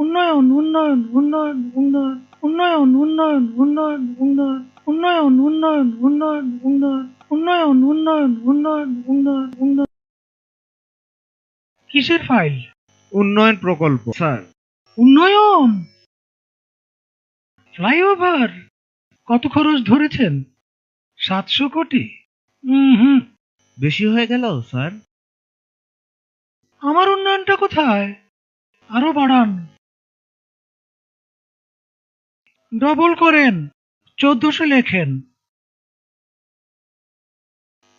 উন্নয়ন উন্নয়ন উন্নয়ন উন্নয়ন উন্নয়ন উন্নয়ন উন্নয়ন উন্নয়ন উন্নয়ন উন্নয়ন উন্নয়ন উন্নয়ন উন্নয়ন উন্নয়ন উন্নয়ন উন্নয়ন। কিসের ফাইল? উন্নয়ন প্রকল্প স্যার। উন্নয়ন ফ্লাইওভার কত খরচ ধরেছেন? 700 কোটি? হুম। বেশি হয়ে গেল স্যার। আমার উন্নয়নটা কোথায়? আরো বাড়ান, ডবল করেন, 1400 লেখেন।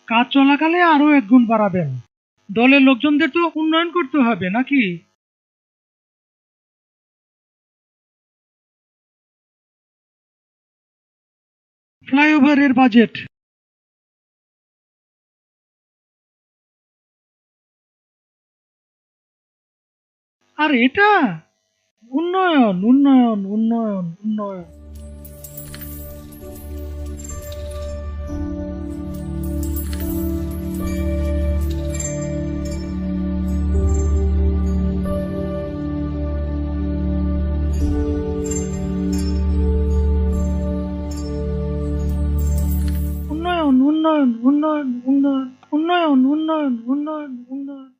কাজ চলাকালে আরো 1 গুণ বাড়াবেন। দলের লোকজনদের তো উন্নয়ন করতে হবে নাকি? ফ্লাইওভারের বাজেট আর এটা উন্নয়ন উন্নয়ন উন্নয়ন উন্নয়ন। উন্নয়ন উন্নয়ন উন্নয়ন উন্নয়ন উন্নয়ন উন্নয়ন উন্নয়ন উন্নয়ন।